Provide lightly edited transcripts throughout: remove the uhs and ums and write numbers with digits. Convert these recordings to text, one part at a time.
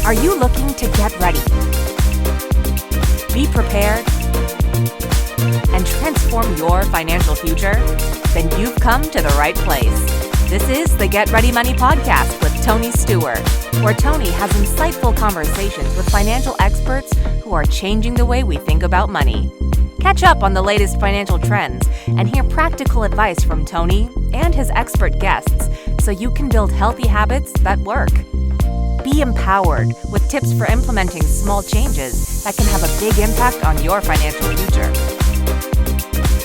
Are you looking to get ready, be prepared, and transform your financial future? Then you've come to the right place. This is the Get Ready Money Podcast with Tony Stewart, where Tony has insightful conversations with financial experts who are changing the way we think about money. Catch up on the latest financial trends and hear practical advice from Tony and his expert guests so you can build healthy habits that work. Be empowered with tips for implementing small changes that can have a big impact on your financial future.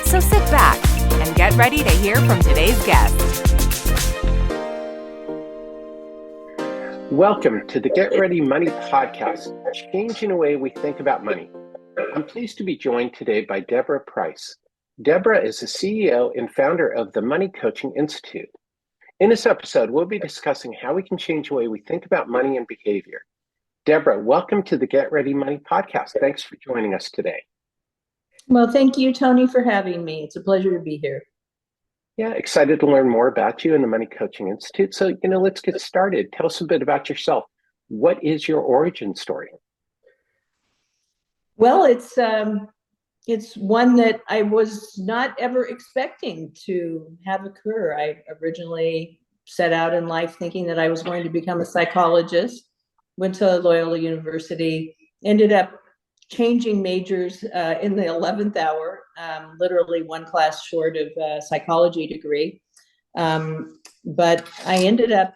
So sit back and get ready to hear from today's guest. Welcome to the Get Ready Money Podcast, changing the way we think about money. I'm pleased to be joined today by Deborah Price. Deborah is the CEO and founder of the Money Coaching Institute. In this episode, we'll be discussing how we can change the way we think about money and behavior. Deborah, welcome to the Get Ready Money Podcast. Thanks for joining us today. Well, thank you, Tony, for having me. It's a pleasure to be here. Yeah, excited to learn more about you and the Money Coaching Institute. So, let's get started. Tell us a bit about yourself. What is your origin story? Well, it's one that I was not ever expecting to have occur. I originally set out in life thinking that I was going to become a psychologist, went to Loyola University, ended up changing majors in the 11th hour, literally one class short of a psychology degree. But I ended up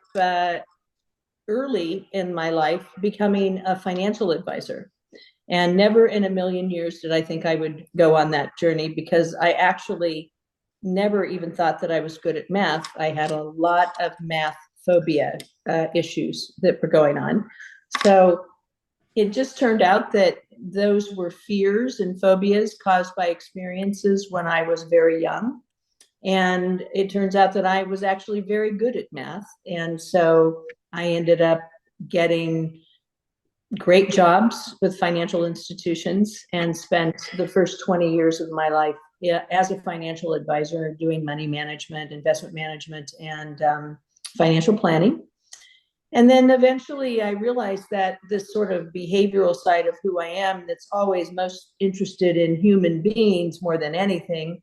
early in my life becoming a financial advisor. And never in a million years did I think I would go on that journey, because I actually never even thought that I was good at math. I had a lot of math phobia issues that were going on. So it just turned out that those were fears and phobias caused by experiences when I was very young. And it turns out that I was actually very good at math. And so I ended up getting great jobs with financial institutions and spent the first 20 years of my life as a financial advisor doing money management, investment management, and financial planning. And then eventually I realized that this sort of behavioral side of who I am, that's always most interested in human beings more than anything,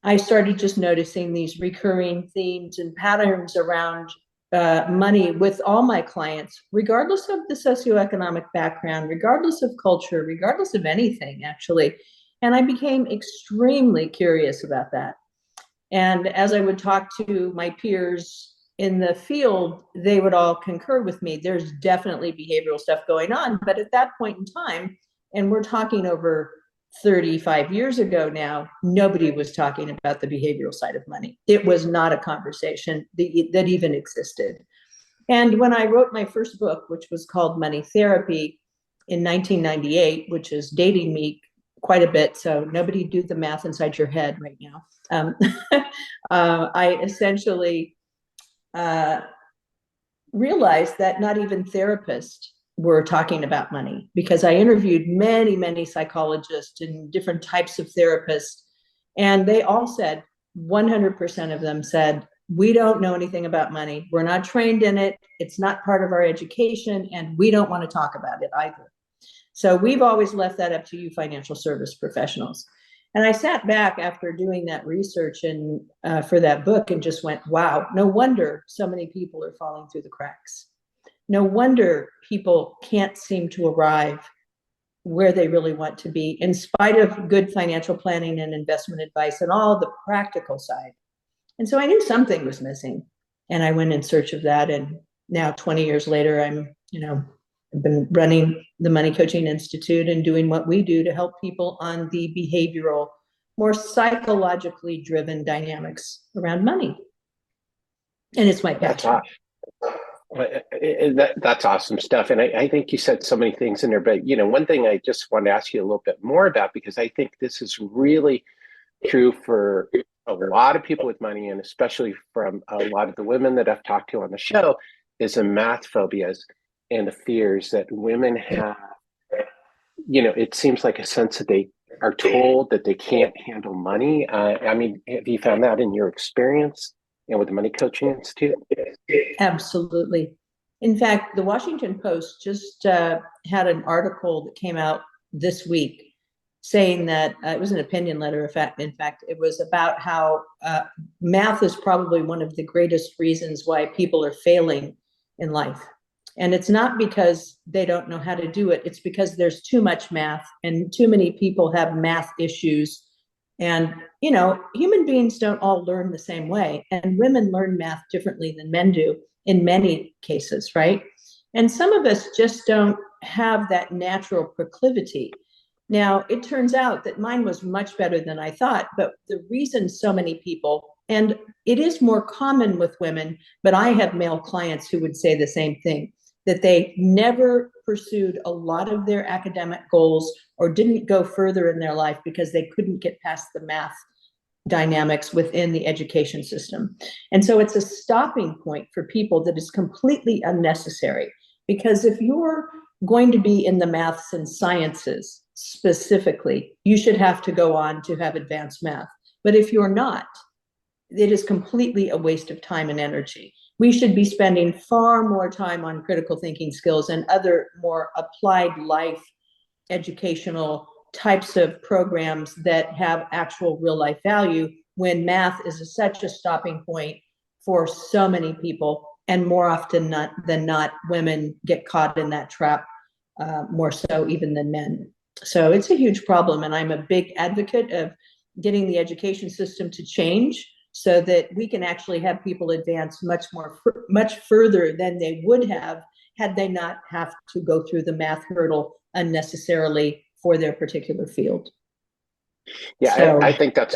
I started just noticing these recurring themes and patterns around money with all my clients, regardless of the socioeconomic background, regardless of culture, regardless of anything, actually. And I became extremely curious about that. And as I would talk to my peers in the field, they would all concur with me. There's definitely behavioral stuff going on. But at that point in time, and we're talking over 35 years ago now, nobody was talking about the behavioral side of money. It was not a conversation that even existed. And when I wrote my first book, which was called Money Therapy in 1998, which is dating me quite a bit, so nobody do the math inside your head right now. I essentially realized that not even therapists were talking about money, because I interviewed many, many psychologists and different types of therapists, and they all said, 100% of them said, we don't know anything about money. We're not trained in it. It's not part of our education, and we don't want to talk about it either. So we've always left that up to you financial service professionals. And I sat back after doing that research and for that book and just went, wow, no wonder so many people are falling through the cracks. No wonder people can't seem to arrive where they really want to be, in spite of good financial planning and investment advice and all the practical side. And so I knew something was missing, and I went in search of that. And now 20 years later, I've been running the Money Coaching Institute and doing what we do to help people on the behavioral, more psychologically driven dynamics around money. And it's my passion. That's awesome stuff. And I think you said so many things in there, but one thing I just want to ask you a little bit more about, because I think this is really true for a lot of people with money, and especially from a lot of the women that I've talked to on the show, is the math phobias and the fears that women have. It seems like a sense that they are told that they can't handle money. Have you found that in your experience and with the Money Coaching Institute? Absolutely. In fact, the Washington Post just had an article that came out this week saying that it was an opinion letter. In fact, it was about how math is probably one of the greatest reasons why people are failing in life. And it's not because they don't know how to do it. It's because there's too much math and too many people have math issues. And, you know, human beings don't all learn the same way. And women learn math differently than men do in many cases, right? And some of us just don't have that natural proclivity. Now, it turns out that mine was much better than I thought, but the reason so many people, and it is more common with women, but I have male clients who would say the same thing, that they never pursued a lot of their academic goals or didn't go further in their life because they couldn't get past the math dynamics within the education system. And so it's a stopping point for people that is completely unnecessary, because if you're going to be in the maths and sciences specifically, you should have to go on to have advanced math. But if you're not, it is completely a waste of time and energy. We should be spending far more time on critical thinking skills and other more applied life educational types of programs that have actual real life value, when math is such a stopping point for so many people. And more often than not, women get caught in that trap more so even than men. So it's a huge problem. And I'm a big advocate of getting the education system to change so that we can actually have people advance much further than they would have had they not have to go through the math hurdle unnecessarily for their particular field. Yeah, So, I think that's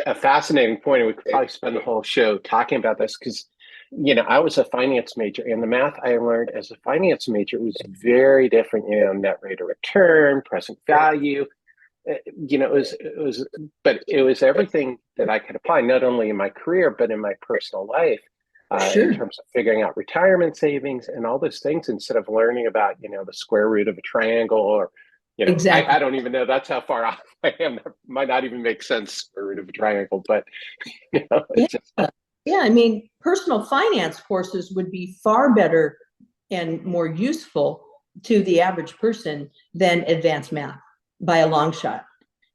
a fascinating point. And we could probably spend the whole show talking about this because, you know, I was a finance major, and the math I learned as a finance major was very different, you know, net rate of return, present value. You know, but it was everything that I could apply, not only in my career, but in my personal life, sure. in terms of figuring out retirement savings and all those things, instead of learning about, you know, the square root of a triangle, or, you know, Exactly. I don't even know, that's how far off I am. That might not even make sense, square root of a triangle, but, you know, it's just. Yeah, I mean, personal finance courses would be far better and more useful to the average person than advanced math by a long shot.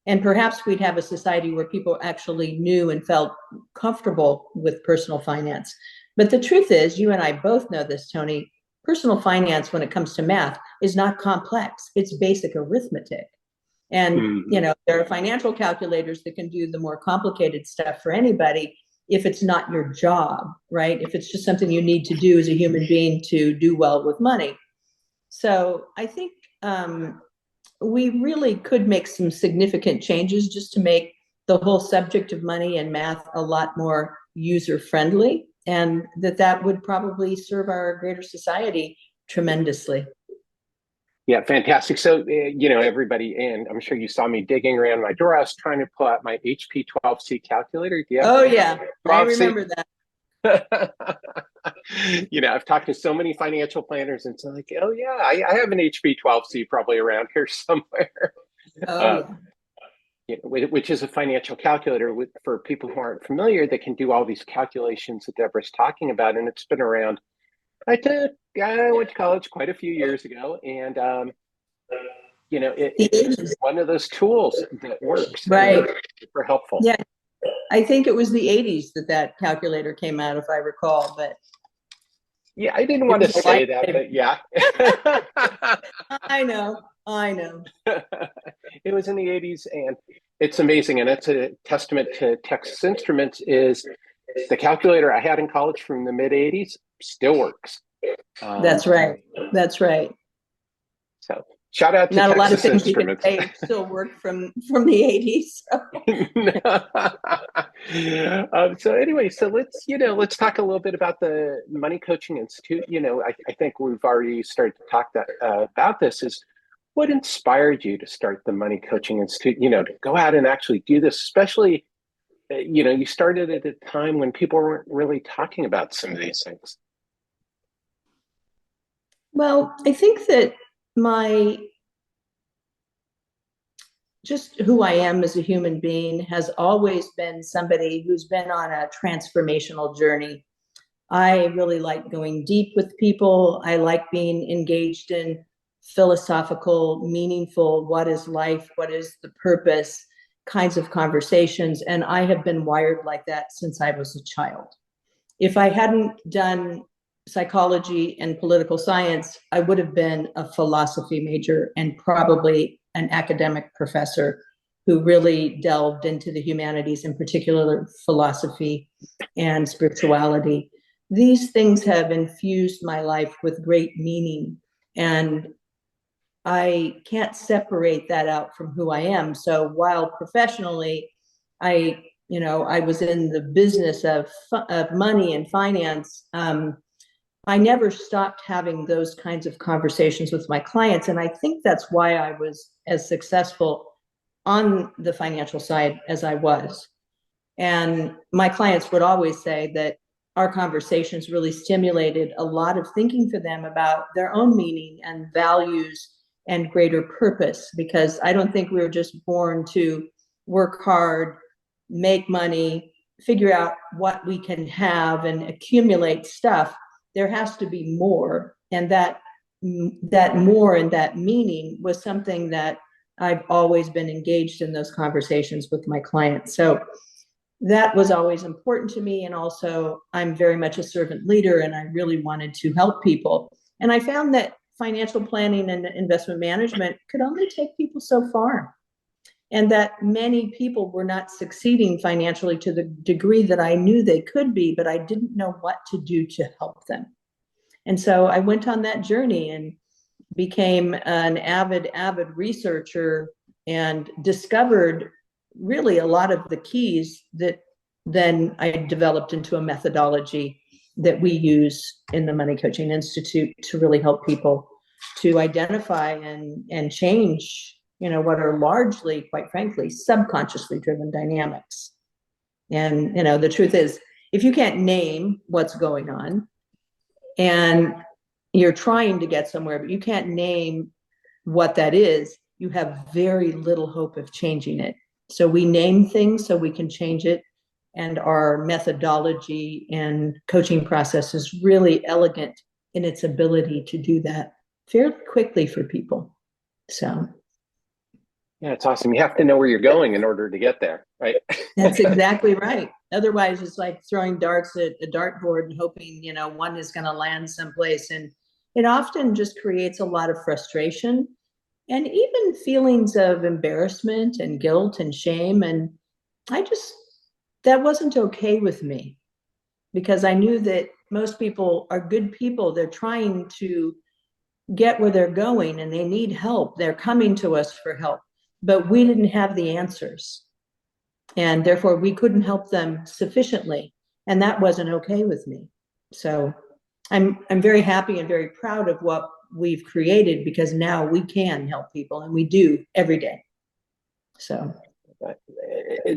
And perhaps we'd have a society where people actually knew and felt comfortable with personal finance. But the truth is, you and I both know this, Tony, personal finance when it comes to math is not complex. It's basic arithmetic. And, you know, there are financial calculators that can do the more complicated stuff for anybody if it's not your job, right? If it's just something you need to do as a human being to do well with money. So I think we really could make some significant changes just to make the whole subject of money and math a lot more user-friendly, and that would probably serve our greater society tremendously. Yeah, fantastic. So, you know, everybody, and I'm sure you saw me digging around my drawer. I was trying to pull out my HP 12C calculator. Do you have Oh, yeah, I 12C? remember that. You know, I've talked to so many financial planners, and it's like, oh, yeah, I have an HP 12C probably around here somewhere. Oh, yeah. You know, which is a financial calculator for people who aren't familiar, that can do all these calculations that Deborah's talking about. And it's been around. I went to college quite a few years ago, and you know, it's one of those tools that works. Right. Super helpful. Yeah, I think it was the 80s that calculator came out, if I recall, but. Yeah, I didn't want to say that, but yeah. I know. It was in the 80s, and it's amazing. And it's a testament to Texas Instruments, is the calculator I had in college from the mid 80s still works. That's right. So shout out to Not Texas a lot of things Instruments. You can say still work from the 80s. So anyway, so let's talk a little bit about the Money Coaching Institute. You know, I think we've already started to talk about this. Is what inspired you to start the Money Coaching Institute? You know, to go out and actually do this, especially, you know, you started at a time when people weren't really talking about some of these things. Well, I think that just who I am as a human being has always been somebody who's been on a transformational journey I really like going deep with people. I like being engaged in philosophical, meaningful, what is life, what is the purpose kinds of conversations. And I have been wired like that since I was a child. If I hadn't done psychology and political science, I would have been a philosophy major and probably an academic professor who really delved into the humanities, in particular philosophy and spirituality. These things have infused my life with great meaning, and I can't separate that out from who I am. So while professionally, I was in the business of money and finance, I never stopped having those kinds of conversations with my clients. And I think that's why I was as successful on the financial side as I was. And my clients would always say that our conversations really stimulated a lot of thinking for them about their own meaning and values and greater purpose, because I don't think we were just born to work hard, make money, figure out what we can have and accumulate stuff. There has to be more. And that more and that meaning was something that I've always been engaged in those conversations with my clients. So that was always important to me. And also, I'm very much a servant leader, and I really wanted to help people. And I found that financial planning and investment management could only take people so far, and that many people were not succeeding financially to the degree that I knew they could be, but I didn't know what to do to help them. And so I went on that journey and became an avid researcher and discovered really a lot of the keys that then I developed into a methodology that we use in the Money Coaching Institute to really help people to identify and change, what are largely, quite frankly, subconsciously driven dynamics. And, the truth is, if you can't name what's going on and you're trying to get somewhere, but you can't name what that is, you have very little hope of changing it. So we name things so we can change it. And our methodology and coaching process is really elegant in its ability to do that fairly quickly for people. So. Yeah, it's awesome. You have to know where you're going in order to get there, right? That's exactly right. Otherwise, it's like throwing darts at a dartboard and hoping, one is going to land someplace. And it often just creates a lot of frustration and even feelings of embarrassment and guilt and shame. And that wasn't okay with me, because I knew that most people are good people. They're trying to get where they're going and they need help. They're coming to us for help, but we didn't have the answers. And therefore we couldn't help them sufficiently. And that wasn't okay with me. So I'm very happy and very proud of what we've created, because now we can help people, and we do every day. So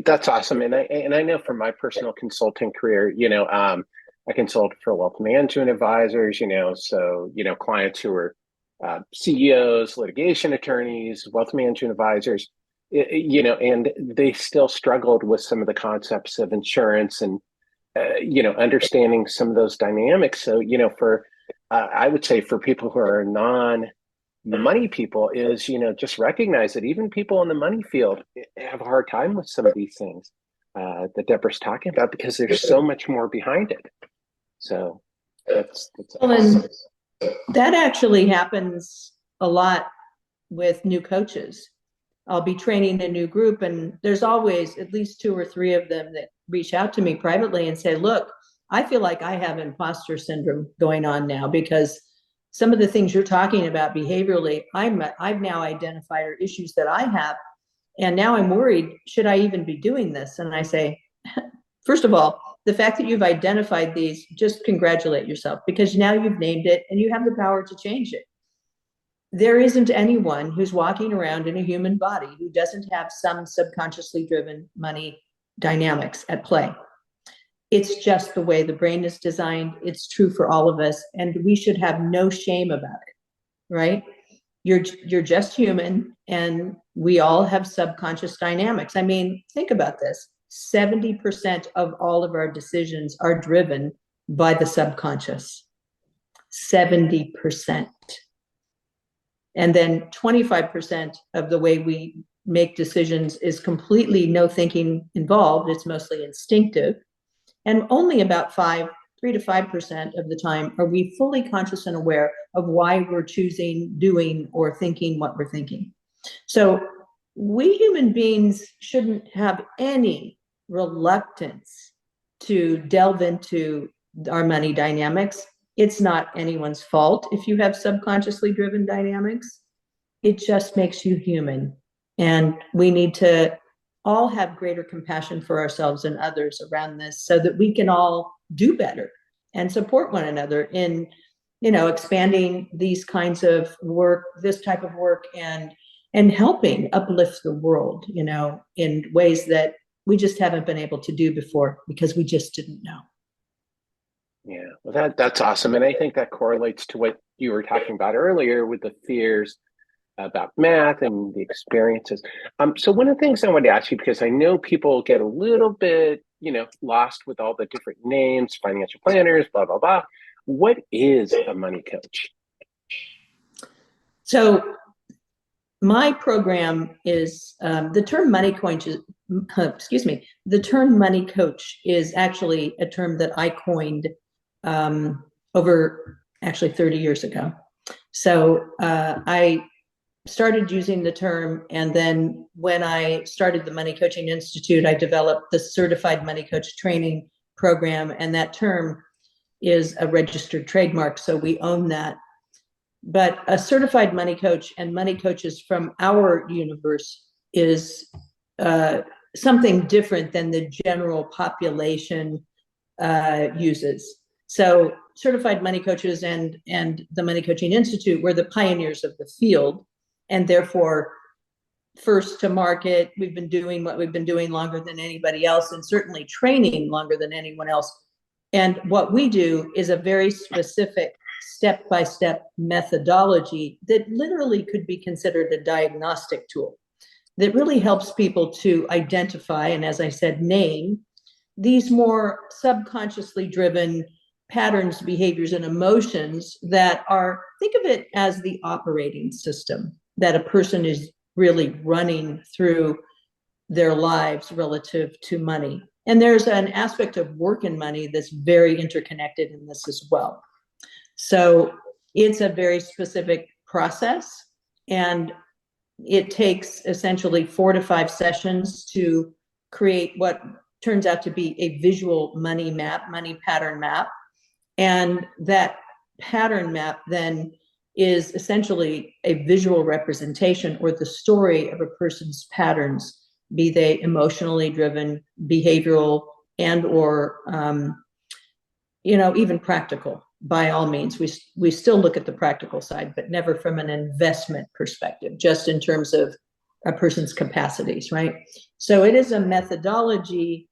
that's awesome. And I know from my personal consulting career, I consult for wealth management advisors, so, clients who are CEOs, litigation attorneys, wealth management advisors, and they still struggled with some of the concepts of insurance and, understanding some of those dynamics. So, I would say for people who are non-money people is, just recognize that even people in the money field have a hard time with some of these things that Deborah's talking about, because there's so much more behind it. So that's awesome. That actually happens a lot with new coaches. I'll be training a new group, and there's always at least 2 or 3 of them that reach out to me privately and say, look, I feel like I have imposter syndrome going on now, because some of the things you're talking about behaviorally, I've now identified are issues that I have. And now I'm worried, should I even be doing this? And I say, first of all, the fact that you've identified these, just congratulate yourself, because now you've named it and you have the power to change it. There isn't anyone who's walking around in a human body who doesn't have some subconsciously driven money dynamics at play. It's just the way the brain is designed. It's true for all of us, and we should have no shame about it, right? You're just human, and we all have subconscious dynamics. I mean, think about this. 70% of all of our decisions are driven by the subconscious, 70%. And then 25% of the way we make decisions is completely no thinking involved. It's mostly instinctive. And only about 3 to 5% of the time are we fully conscious and aware of why we're choosing, doing, or thinking what we're thinking. So we human beings shouldn't have any reluctance to delve into our money dynamics. It's not anyone's fault if you have subconsciously driven dynamics. It just makes you human. And we need to all have greater compassion for ourselves and others around this so that we can all do better and support one another in, expanding these kinds of work, this type of work, and helping uplift the world, in ways that we just haven't been able to do before because we just didn't know. Yeah, well, that's awesome. And I think that correlates to what you were talking about earlier with the fears about math and the experiences. So one of the things I wanted to ask you, because I know people get a little bit, lost with all the different names, financial planners, blah, blah, blah. What is a money coach? So my program is the term money coach is, the term money coach is actually a term that I coined over actually 30 years ago. So I started using the term, and then when I started the Money Coaching Institute, I developed the Certified Money Coach Training Program, and that term is a registered trademark, so we own that. But a certified money coach and money coaches from our universe is something different than the general population uses. So certified money coaches and the Money Coaching Institute were the pioneers of the field, and therefore first to market. We've been doing what we've been doing longer than anybody else, and certainly training longer than anyone else. And what we do is a very specific step-by-step methodology that literally could be considered a diagnostic tool that really helps people to identify, and as I said, name these more subconsciously driven patterns, behaviors, and emotions that are, think of it as the operating system that a person is really running through their lives relative to money. And there's an aspect of work and money that's very interconnected in this as well. So it's a very specific process, and it takes essentially 4 to 5 sessions to create what turns out to be a visual money map, money pattern map. And that pattern map then is essentially a visual representation or the story of a person's patterns, be they emotionally driven, behavioral, and or even practical. By all means, we still look at the practical side, but never from an investment perspective, just in terms of a person's capacities, right? So it is a methodology.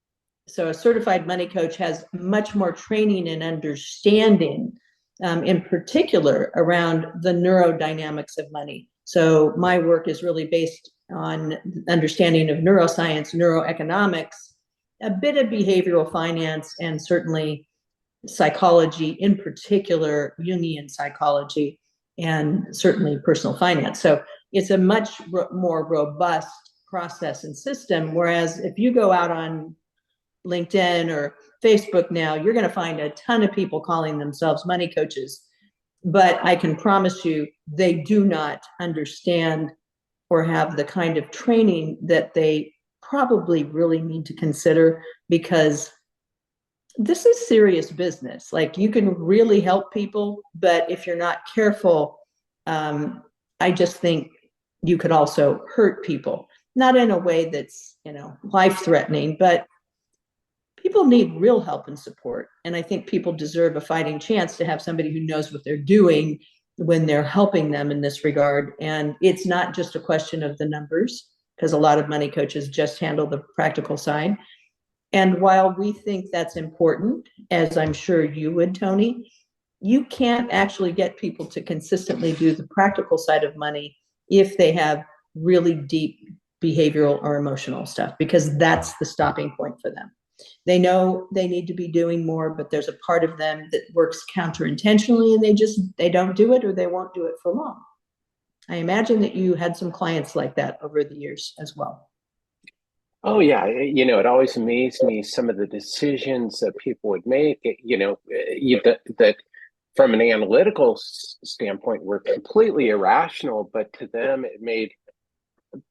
So a certified money coach has much more training and understanding, in particular around the neurodynamics of money. So my work is really based on understanding of neuroscience, neuroeconomics, a bit of behavioral finance, and certainly psychology, in particular Jungian psychology, and certainly personal finance. So it's a much more robust process and system. Whereas if you go out on LinkedIn or Facebook now, you're going to find a ton of people calling themselves money coaches. But I can promise you, they do not understand or have the kind of training that they probably really need to consider, because this is serious business. Like, you can really help people, but if you're not careful, I just think you could also hurt people, not in a way that's, life-threatening, but people need real help and support. And I think people deserve a fighting chance to have somebody who knows what they're doing when they're helping them in this regard. And it's not just a question of the numbers, because a lot of money coaches just handle the practical side. And while we think that's important, as I'm sure you would, Tony, you can't actually get people to consistently do the practical side of money if they have really deep behavioral or emotional stuff, because that's the stopping point for them. They know they need to be doing more, but there's a part of them that works counterintentionally, and they don't do it, or they won't do it for long. I imagine that you had some clients like that over the years as well. Oh yeah, it always amazed me some of the decisions that people would make. That from an analytical standpoint were completely irrational, but to them it made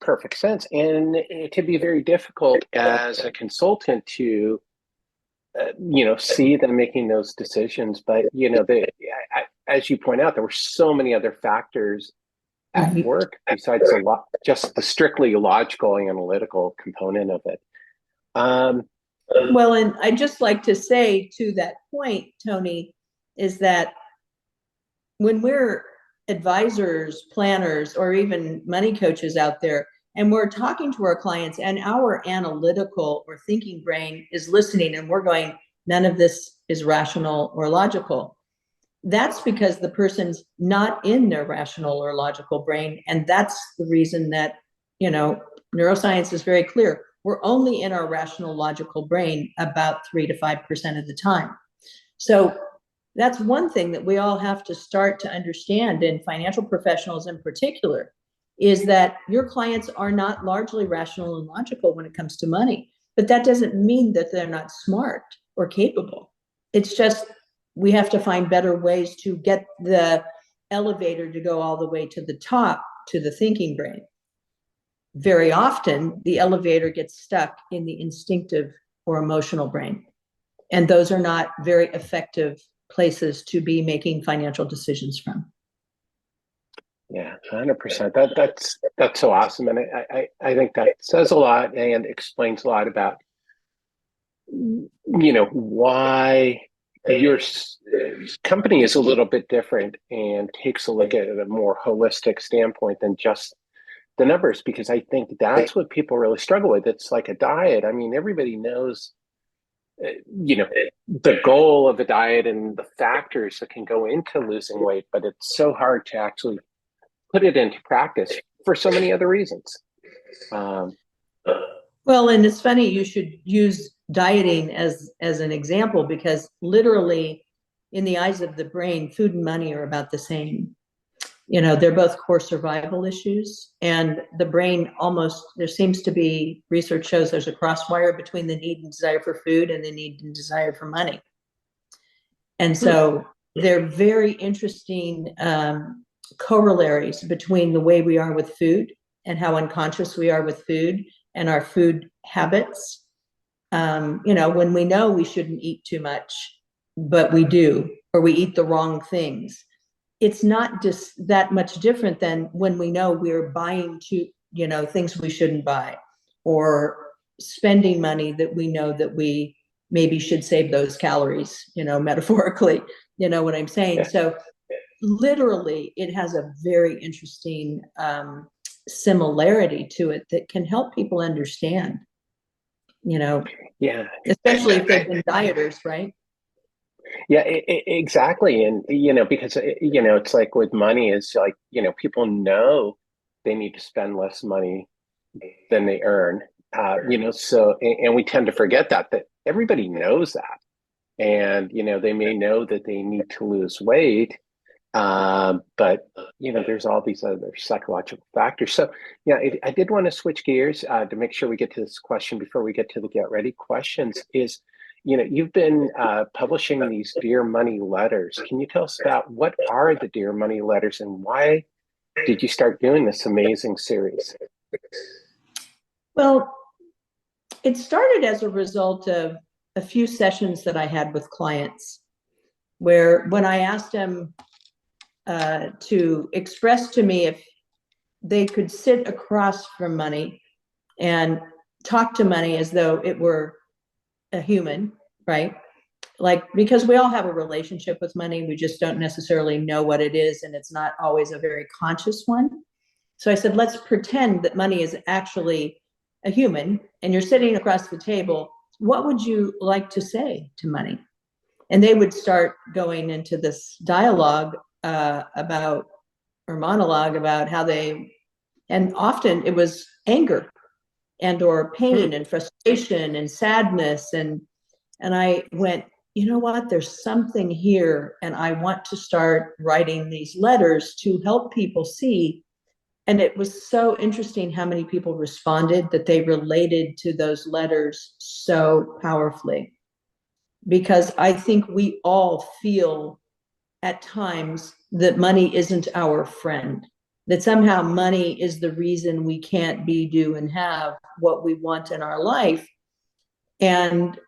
perfect sense. And it can be very difficult as a consultant to, see them making those decisions. But as you point out, there were so many other factors at work besides just the strictly logical analytical component of it. Well, and I'd just like to say to that point, Tony, is that when we're advisors, planners, or even money coaches out there, and we're talking to our clients, and our analytical or thinking brain is listening, and we're going, none of this is rational or logical. That's because the person's not in their rational or logical brain. And that's the reason that, neuroscience is very clear. We're only in our rational, logical brain about 3 to 5% of the time. So that's one thing that we all have to start to understand, and financial professionals in particular, is that your clients are not largely rational and logical when it comes to money. But that doesn't mean that they're not smart or capable. It's just we have to find better ways to get the elevator to go all the way to the top, to the thinking brain. Very often, the elevator gets stuck in the instinctive or emotional brain. And those are not very effective places to be making financial decisions from. Yeah, 100%. That's so awesome. And I think that says a lot and explains a lot about, why your company is a little bit different and takes a look at a more holistic standpoint than just the numbers, because I think that's what people really struggle with. It's like a diet. I mean, everybody knows, the goal of a diet and the factors that can go into losing weight, but it's so hard to actually put it into practice for so many other reasons. Well, and it's funny, you should use dieting as an example, because literally in the eyes of the brain, food and money are about the same. They're both core survival issues, and the brain there seems to be, research shows there's a crosswire between the need and desire for food and the need and desire for money. And so they're very interesting corollaries between the way we are with food and how unconscious we are with food and our food habits. When we know we shouldn't eat too much, but we do, or we eat the wrong things, it's not just that much different than when we know we're buying things we shouldn't buy, or spending money that we know that we maybe should save those calories, metaphorically, what I'm saying? Yeah. So literally it has a very interesting similarity to it that can help people understand, yeah, especially if they've been dieters, right? Yeah, exactly. And, because, it's like with money, is like, people know they need to spend less money than they earn, so, and we tend to forget that everybody knows that. And, they may know that they need to lose weight, but, there's all these other psychological factors. So, yeah, I did want to switch gears to make sure we get to this question before we get to the Get Ready questions is, you've been publishing these Dear Money letters. Can you tell us about what are the Dear Money letters and why did you start doing this amazing series? Well, it started as a result of a few sessions that I had with clients, where when I asked them to express to me if they could sit across from money and talk to money as though it were a human, right? Like, because we all have a relationship with money, we just don't necessarily know what it is, and it's not always a very conscious one. So I said, let's pretend that money is actually a human and you're sitting across the table. What would you like to say to money? And they would start going into this dialogue monologue about how and often it was anger and or pain and frustration frustration and sadness. And I went, you know what, there's something here, and I want to start writing these letters to help people see. And it was so interesting how many people responded that they related to those letters so powerfully. Because I think we all feel at times that money isn't our friend, that somehow money is the reason we can't be, do, and have what we want in our life. And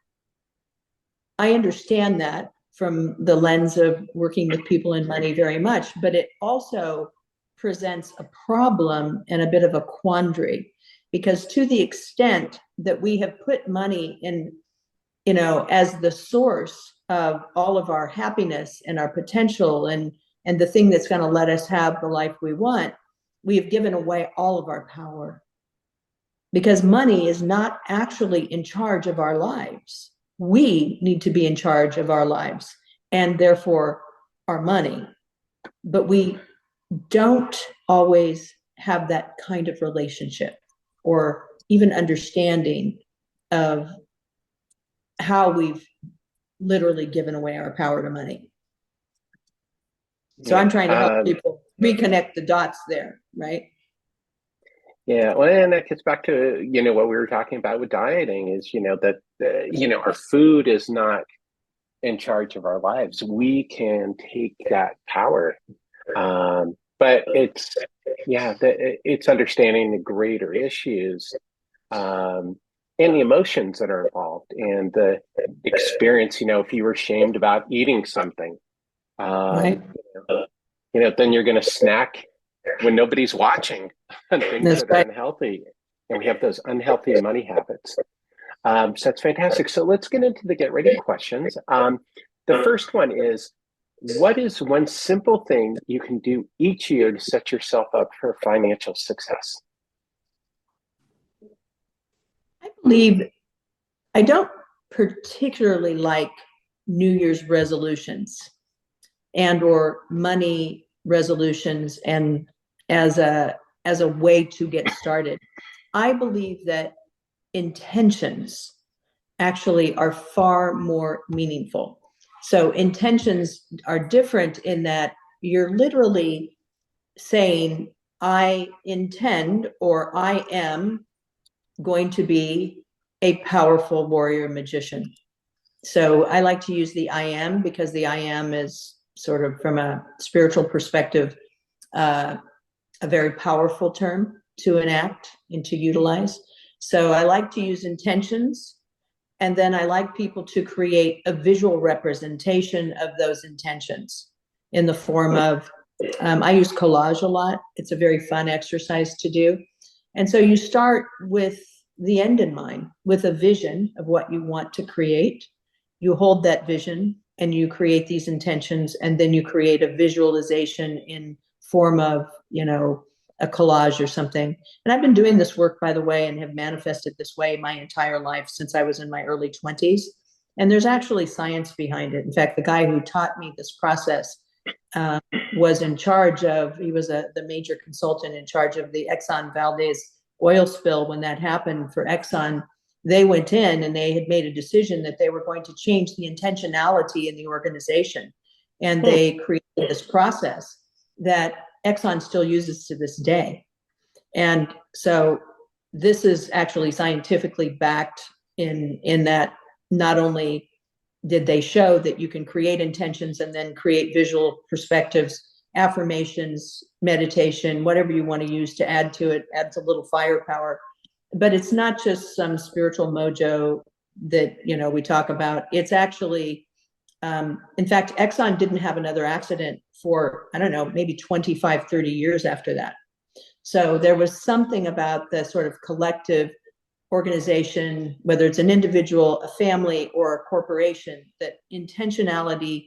I understand that from the lens of working with people in money very much, but it also presents a problem and a bit of a quandary, because to the extent that we have put money in, as the source of all of our happiness and our potential and the thing that's going to let us have the life we want, we have given away all of our power, because money is not actually in charge of our lives. We need to be in charge of our lives and therefore our money. But we don't always have that kind of relationship or even understanding of how we've literally given away our power to money. So I'm trying to help people reconnect the dots there, right? Yeah, well, and that gets back to, what we were talking about with dieting is, that, our food is not in charge of our lives. We can take that power. But it's understanding the greater issues and the emotions that are involved and the experience, if you were ashamed about eating something, Right. Then you're going to snack when nobody's watching on things That's that are right. unhealthy, and we have those unhealthy money habits. So that's fantastic. So let's get into the get ready questions. The first one is, what is one simple thing you can do each year to set yourself up for financial success? I believe I don't particularly like New Year's resolutions and or money resolutions and as a way to get started. I believe that intentions actually are far more meaningful. So intentions are different in that you're literally saying, I intend or I am going to be a powerful warrior magician. So I like to use the I am, because the I am is sort of, from a spiritual perspective, a very powerful term to enact and to utilize. So I like to use intentions, and then I like people to create a visual representation of those intentions in the form of, I use collage a lot. It's a very fun exercise to do. And so you start with the end in mind, with a vision of what you want to create. You hold that vision and you create these intentions, and then you create a visualization in form of, a collage or something. And I've been doing this work, by the way, and have manifested this way my entire life since I was in my early 20s. And there's actually science behind it. In fact, the guy who taught me this process was in charge of, he was the major consultant in charge of the Exxon Valdez oil spill. When that happened for Exxon, they went in and they had made a decision that they were going to change the intentionality in the organization. And they created this process that Exxon still uses to this day. And so this is actually scientifically backed in that not only did they show that you can create intentions and then create visual perspectives, affirmations, meditation, whatever you want to use to add to it, adds a little firepower. But it's not just some spiritual mojo that, we talk about. It's actually, in fact, Exxon didn't have another accident for, I don't know, maybe 25, 30 years after that. So there was something about the sort of collective organization, whether it's an individual, a family, or a corporation, that intentionality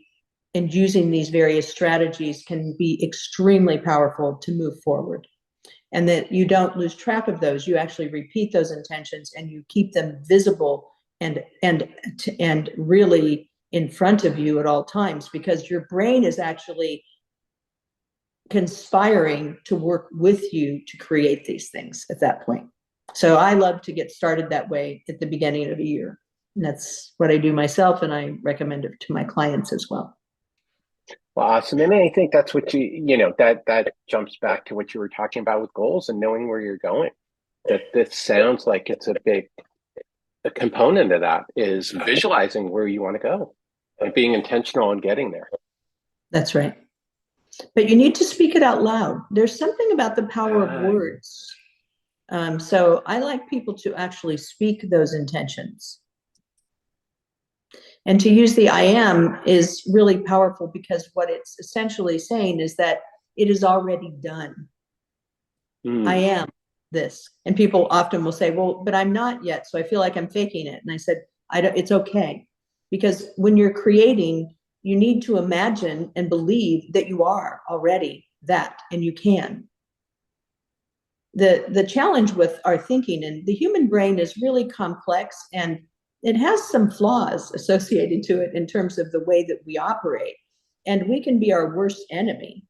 and using these various strategies can be extremely powerful to move forward. And that you don't lose track of those. You actually repeat those intentions and you keep them visible and really in front of you at all times, because your brain is actually conspiring to work with you to create these things at that point. So I love to get started that way at the beginning of a year. And that's what I do myself, and I recommend it to my clients as well. Well, awesome. And I think that's what that jumps back to what you were talking about with goals and knowing where you're going. That this sounds like it's a component of that is visualizing where you want to go and being intentional in getting there. That's right. But you need to speak it out loud. There's something about the power of words. So I like people to actually speak those intentions. And to use the I am is really powerful, because what it's essentially saying is that it is already done. I am this. And people often will say, well, but I'm not yet, so I feel like I'm faking it. And I said, it's okay. Because when you're creating, you need to imagine and believe that you are already that, and you can. The challenge with our thinking, and the human brain is really complex, and it has some flaws associated to it in terms of the way that we operate. And we can be our worst enemy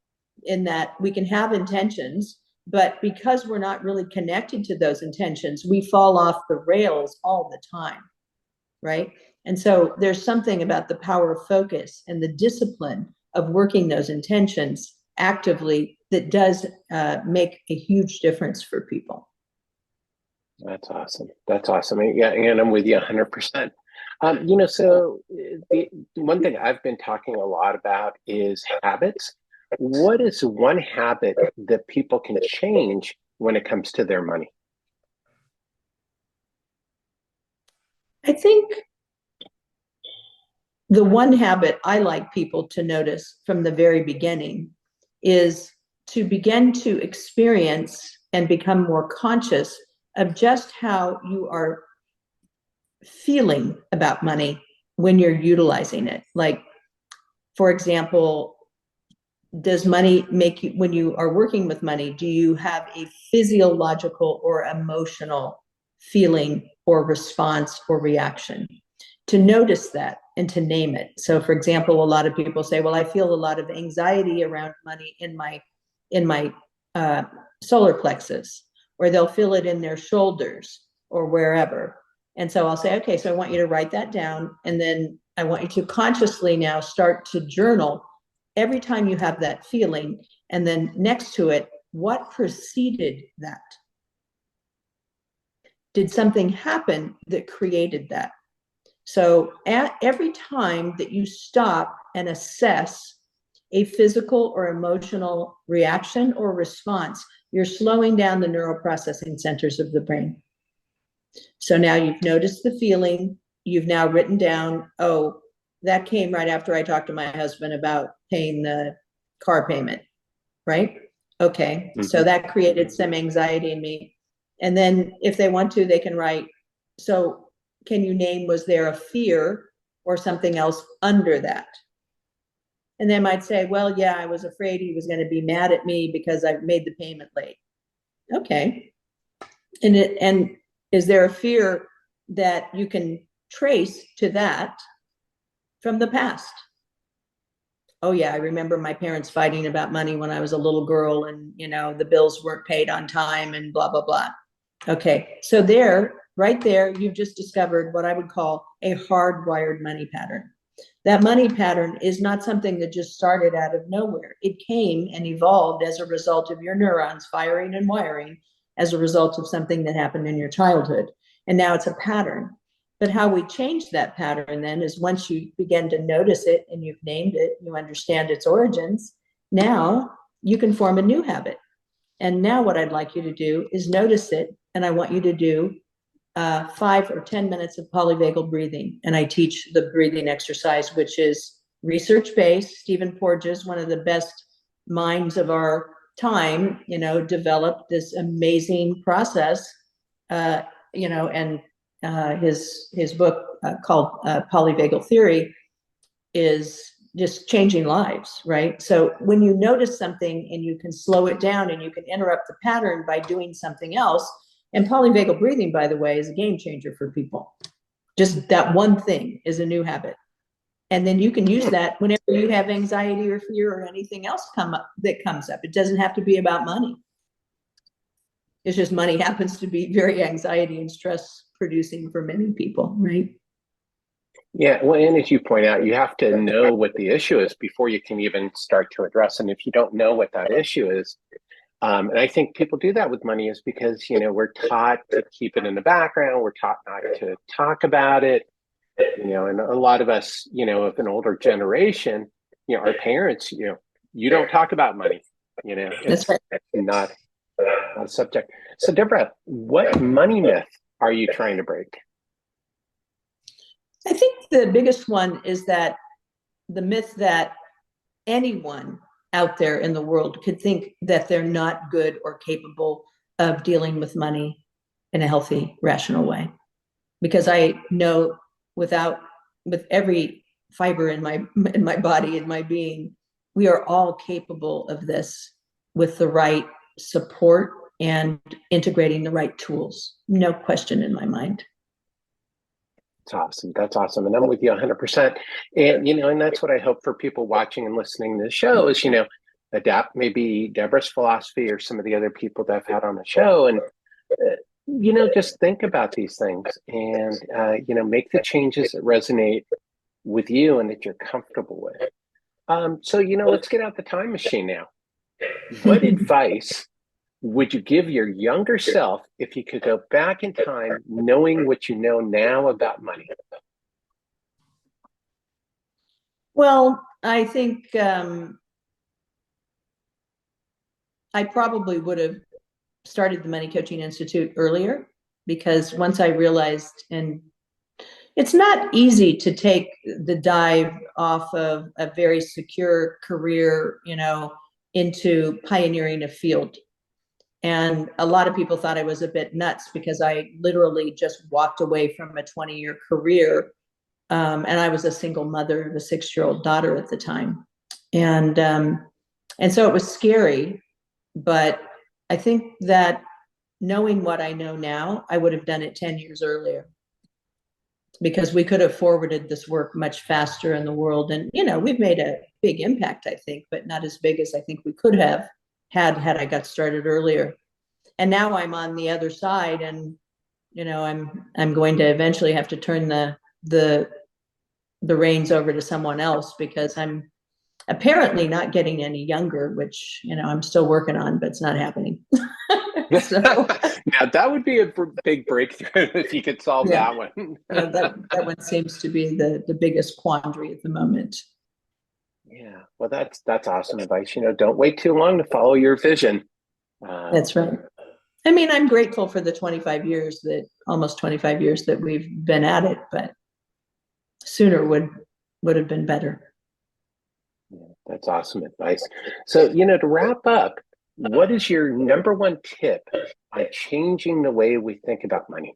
in that we can have intentions, but because we're not really connected to those intentions, we fall off the rails all the time, right? And so there's something about the power of focus and the discipline of working those intentions actively that does make a huge difference for people. That's awesome. That's awesome. And I'm with you 100%. So the one thing I've been talking a lot about is habits. What is one habit that people can change when it comes to their money? I think the one habit I like people to notice from the very beginning is to begin to experience and become more conscious of just how you are feeling about money when you're utilizing it. Like, for example, does money make you, when you are working with money, do you have a physiological or emotional feeling or response or reaction? To notice that and to name it. So, for example, a lot of people say, well, I feel a lot of anxiety around money in my solar plexus, or they'll feel it in their shoulders or wherever. And so I'll say, okay, so I want you to write that down. And then I want you to consciously now start to journal every time you have that feeling. And then next to it, what preceded that? Did something happen that created that? So at every time that you stop and assess a physical or emotional reaction or response, you're slowing down the neural processing centers of the brain. So now you've noticed the feeling, you've now written down, oh, that came right after I talked to my husband about paying the car payment, right? Okay, so that created some anxiety in me. And then if they want to, they can write, so can you name, was there a fear or something else under that? And they might say, well, yeah, I was afraid he was going to be mad at me because I made the payment late. Okay. And is there a fear that you can trace to that from the past? Oh yeah, I remember my parents fighting about money when I was a little girl, and the bills weren't paid on time and blah, blah, blah. Okay, so right there, you've just discovered what I would call a hardwired money pattern. That money pattern is not something that just started out of nowhere. It came and evolved as a result of your neurons firing and wiring as a result of something that happened in your childhood. And now it's a pattern. But how we change that pattern then is once you begin to notice it and you've named it, you understand its origins, now you can form a new habit. And now what I'd like you to do is notice it, and I want you to do 5 or 10 minutes of polyvagal breathing. And I teach the breathing exercise, which is research-based. Stephen Porges, one of the best minds of our time, developed this amazing process, and his book called Polyvagal Theory is just changing lives, right? So when you notice something and you can slow it down and you can interrupt the pattern by doing something else, and polyvagal breathing, by the way, is a game changer for people. Just that one thing is a new habit. And then you can use that whenever you have anxiety or fear or anything else that comes up. It doesn't have to be about money. It's just money happens to be very anxiety and stress producing for many people, right? Yeah, well, and as you point out, you have to know what the issue is before you can even start to address. And if you don't know what that issue is, and I think people do that with money is because, we're taught to keep it in the background. We're taught not to talk about it, and a lot of us, of an older generation, our parents, you don't talk about money, That's right. it's not a subject. So Deborah, what money myth are you trying to break? I think the biggest one is that the myth that anyone out there in the world could think that they're not good or capable of dealing with money in a healthy, rational way. Because I know with every fiber in my body, in my being, we are all capable of this with the right support and integrating the right tools. No question in my mind. That's awesome. That's awesome. And I'm with you 100%. And, and that's what I hope for people watching and listening to the show is, adapt maybe Deborah's philosophy or some of the other people that I've had on the show. And, just think about these things and, make the changes that resonate with you and that you're comfortable with. So, let's get out the time machine now. What advice would you give your younger self if you could go back in time knowing what you know now about money? Well, I think I probably would have started the Money Coaching Institute earlier, because once I realized, and it's not easy to take the dive off of a very secure career, into pioneering a field. And a lot of people thought I was a bit nuts because I literally just walked away from a 20-year career. And I was a single mother of a 6-year-old daughter at the time. And so it was scary, but I think that knowing what I know now, I would have done it 10 years earlier, because we could have forwarded this work much faster in the world. And, we've made a big impact, I think, but not as big as I think we could have had I got started earlier. And now I'm on the other side, and, I'm going to eventually have to turn the reins over to someone else, because I'm apparently not getting any younger, which, I'm still working on, but it's not happening. So, now that would be a big breakthrough if you could solve that one. that one seems to be the biggest quandary at the moment. Yeah, well, that's awesome advice. Don't wait too long to follow your vision. That's right. I mean, I'm grateful for the almost 25 years that we've been at it, but sooner would have been better. Yeah, that's awesome advice. So, to wrap up, what is your number one tip on changing the way we think about money?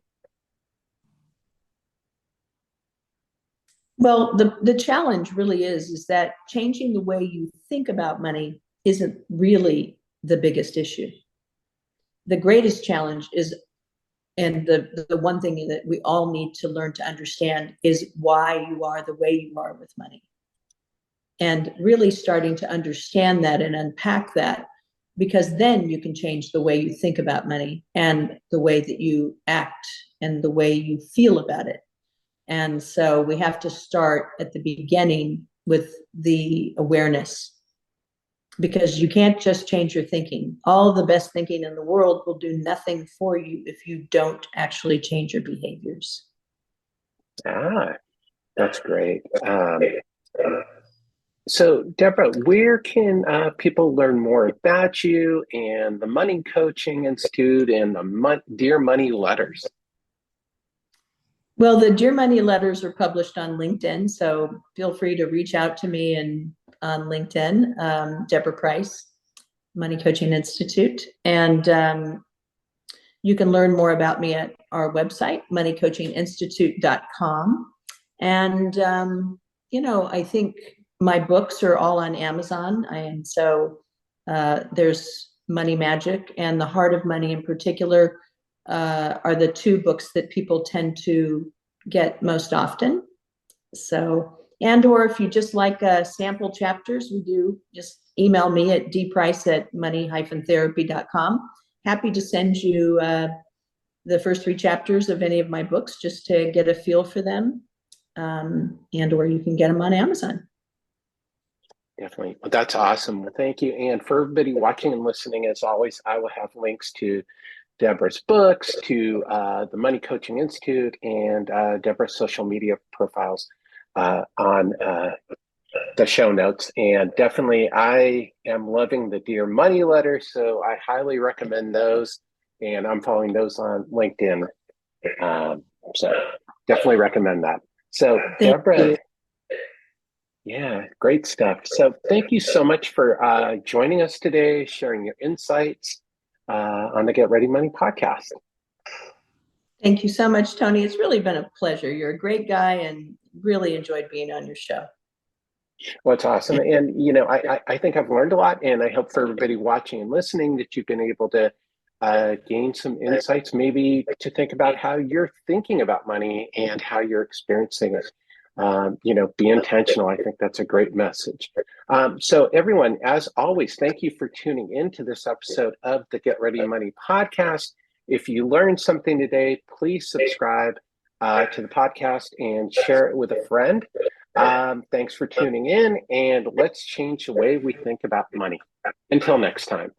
Well, the challenge really is that changing the way you think about money isn't really the biggest issue. The greatest challenge is, and the one thing that we all need to learn to understand, is why you are the way you are with money. And really starting to understand that and unpack that, because then you can change the way you think about money and the way that you act and the way you feel about it. And so we have to start at the beginning with the awareness, because you can't just change your thinking. All the best thinking in the world will do nothing for you if you don't actually change your behaviors. That's great. So, Deborah, where can people learn more about you and the Money Coaching Institute and the Dear Money letters? Well, the Dear Money letters are published on LinkedIn, so feel free to reach out to me on LinkedIn, Deborah Price, Money Coaching Institute. And you can learn more about me at our website, moneycoachinginstitute.com. And, I think my books are all on Amazon. And so there's Money Magic and The Heart of Money in particular are the two books that people tend to get most often. So, or if you just like sample chapters, we do, just email me at dprice@money-therapy.com. happy to send you the first 3 chapters of any of my books just to get a feel for them. And or you can get them on Amazon. Definitely. Well, that's awesome. Well, thank you. And for everybody watching and listening, as always, I will have links to Deborah's books, to the Money Coaching Institute, and Deborah's social media profiles on the show notes. And definitely, I am loving the Dear Money letter, so I highly recommend those. And I'm following those on LinkedIn. So definitely recommend that. So Deborah, yeah, great stuff. So thank you so much for joining us today, sharing your insights on the Get Ready Money podcast. Thank you so much, Tony. It's really been a pleasure. You're a great guy and really enjoyed being on your show. Well, it's awesome. And, you know, I think I've learned a lot, and I hope for everybody watching and listening that you've been able to gain some insights, maybe to think about how you're thinking about money and how you're experiencing it. You know, be intentional. I think that's a great message. So everyone, as always, thank you for tuning into this episode of the Get Ready Money podcast. If you learned something today, please subscribe to the podcast and share it with a friend. Thanks for tuning in, and let's change the way we think about money. Until next time.